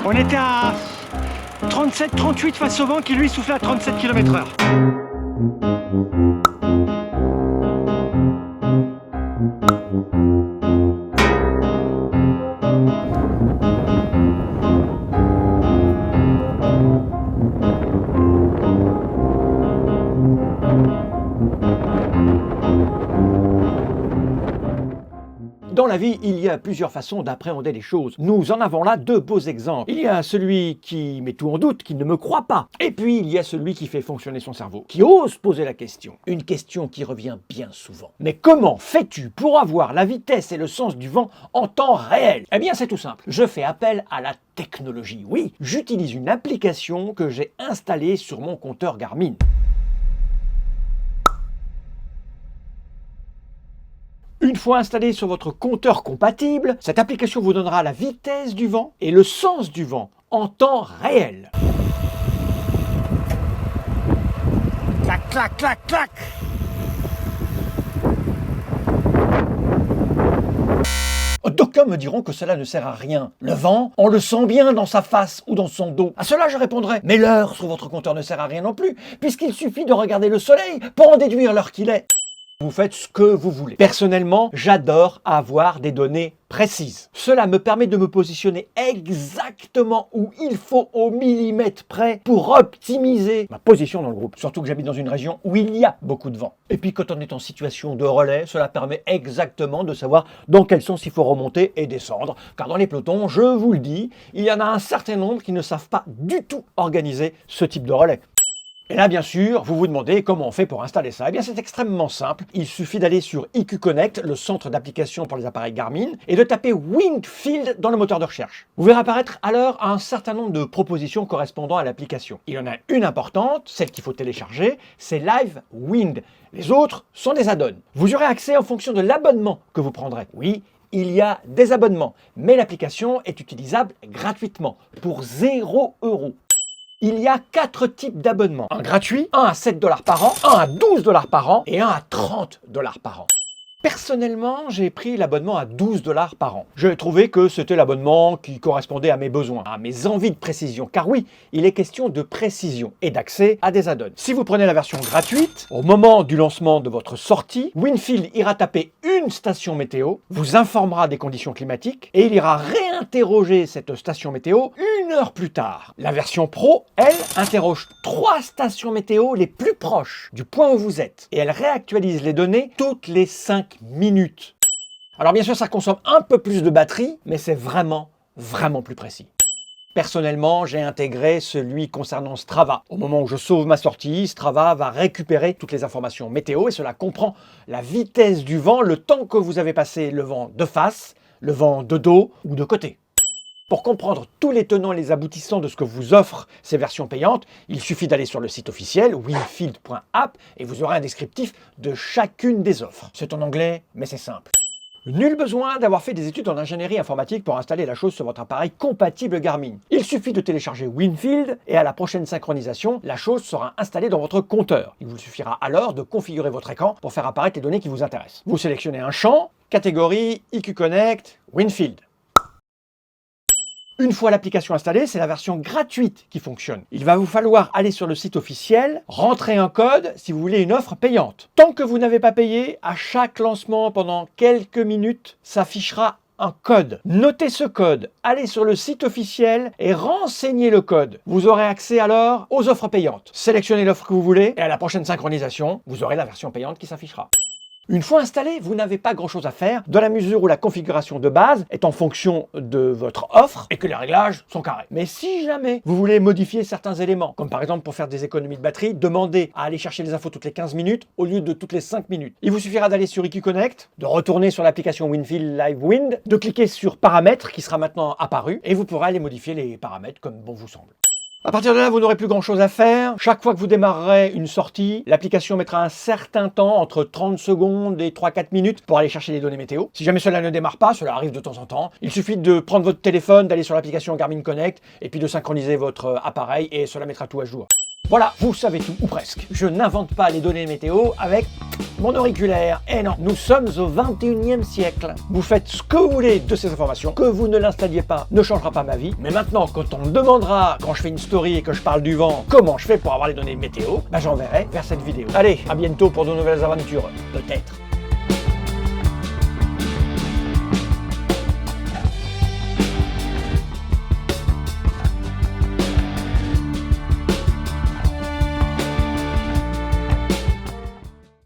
On était à 37-38 face au vent qui lui soufflait à 37 km/h. Dans la vie, il y a plusieurs façons d'appréhender les choses. Nous en avons là deux beaux exemples. Il y a celui qui met tout en doute, qui ne me croit pas. Et puis il y a celui qui fait fonctionner son cerveau, qui ose poser la question. Une question qui revient bien souvent. Mais comment fais-tu pour avoir la vitesse et le sens du vent en temps réel? Eh bien c'est tout simple. Je fais appel à la technologie. Oui, j'utilise une application que j'ai installée sur mon compteur Garmin. Une fois installée sur votre compteur compatible, cette application vous donnera la vitesse du vent et le sens du vent en temps réel. Clac, clac, clac, clac. D'aucuns me diront que cela ne sert à rien. Le vent, on le sent bien dans sa face ou dans son dos. À cela, je répondrai, mais l'heure sur votre compteur ne sert à rien non plus, puisqu'il suffit de regarder le soleil pour en déduire l'heure qu'il est. Vous faites ce que vous voulez. Personnellement, j'adore avoir des données précises. Cela me permet de me positionner exactement où il faut au millimètre près pour optimiser ma position dans le groupe. Surtout que j'habite dans une région où il y a beaucoup de vent. Et puis quand on est en situation de relais, cela permet exactement de savoir dans quel sens il faut remonter et descendre. Car dans les pelotons, je vous le dis, il y en a un certain nombre qui ne savent pas du tout organiser ce type de relais. Et là, bien sûr, vous vous demandez comment on fait pour installer ça. Eh bien, c'est extrêmement simple. Il suffit d'aller sur IQ Connect, le centre d'application pour les appareils Garmin, et de taper Wingfield dans le moteur de recherche. Vous verrez apparaître alors un certain nombre de propositions correspondant à l'application. Il y en a une importante, celle qu'il faut télécharger, c'est Live Wind. Les autres sont des add-ons. Vous aurez accès en fonction de l'abonnement que vous prendrez. Oui, il y a des abonnements, mais l'application est utilisable gratuitement, pour 0 €. Il y a 4 types d'abonnements. Un gratuit, un à 7 $ par an, un à 12 $ par an et un à 30 $ par an. Personnellement, j'ai pris l'abonnement à 12 $ par an. J'ai trouvé que c'était l'abonnement qui correspondait à mes besoins, à mes envies de précision. Car oui, il est question de précision et d'accès à des add-ons. Si vous prenez la version gratuite, au moment du lancement de votre sortie, Wingfield ira taper une station météo, vous informera des conditions climatiques et il ira réinterroger cette station météo 1 heure plus tard. La version pro, elle, interroge 3 stations météo les plus proches du point où vous êtes et elle réactualise les données toutes les 5 minutes. Alors bien sûr, ça consomme un peu plus de batterie, mais c'est vraiment plus précis. Personnellement, j'ai intégré celui concernant Strava. Au moment où je sauve ma sortie, Strava va récupérer toutes les informations météo et cela comprend la vitesse du vent, le temps que vous avez passé le vent de face, le vent de dos ou de côté. Pour comprendre tous les tenants et les aboutissants de ce que vous offrent ces versions payantes, il suffit d'aller sur le site officiel wingfield.app et vous aurez un descriptif de chacune des offres. C'est en anglais, mais c'est simple. Nul besoin d'avoir fait des études en ingénierie informatique pour installer la chose sur votre appareil compatible Garmin. Il suffit de télécharger Wingfield et à la prochaine synchronisation, la chose sera installée dans votre compteur. Il vous suffira alors de configurer votre écran pour faire apparaître les données qui vous intéressent. Vous sélectionnez un champ, catégorie, IQ Connect, Wingfield. Une fois l'application installée, c'est la version gratuite qui fonctionne. Il va vous falloir aller sur le site officiel, rentrer un code si vous voulez une offre payante. Tant que vous n'avez pas payé, à chaque lancement pendant quelques minutes, s'affichera un code. Notez ce code, allez sur le site officiel et renseignez le code. Vous aurez accès alors aux offres payantes. Sélectionnez l'offre que vous voulez et à la prochaine synchronisation, vous aurez la version payante qui s'affichera. Une fois installé, vous n'avez pas grand-chose à faire, dans la mesure où la configuration de base est en fonction de votre offre et que les réglages sont carrés. Mais si jamais vous voulez modifier certains éléments, comme par exemple pour faire des économies de batterie, demandez à aller chercher les infos toutes les 15 minutes au lieu de toutes les 5 minutes. Il vous suffira d'aller sur IQ Connect, de retourner sur l'application Wingfield Live Wind, de cliquer sur Paramètres qui sera maintenant apparu et vous pourrez aller modifier les paramètres comme bon vous semble. À partir de là, vous n'aurez plus grand chose à faire. Chaque fois que vous démarrerez une sortie, l'application mettra un certain temps, entre 30 secondes et 3-4 minutes, pour aller chercher les données météo. Si jamais cela ne démarre pas, cela arrive de temps en temps, il suffit de prendre votre téléphone, d'aller sur l'application Garmin Connect, et puis de synchroniser votre appareil, et cela mettra tout à jour. Voilà, vous savez tout, ou presque. Je n'invente pas les données météo avec mon auriculaire. Eh non, nous sommes au 21e siècle. Vous faites ce que vous voulez de ces informations, que vous ne l'installiez pas ne changera pas ma vie. Mais maintenant, quand on me demandera, quand je fais une story et que je parle du vent, comment je fais pour avoir les données météo, j'enverrai vers cette vidéo. Allez, à bientôt pour de nouvelles aventures, peut-être.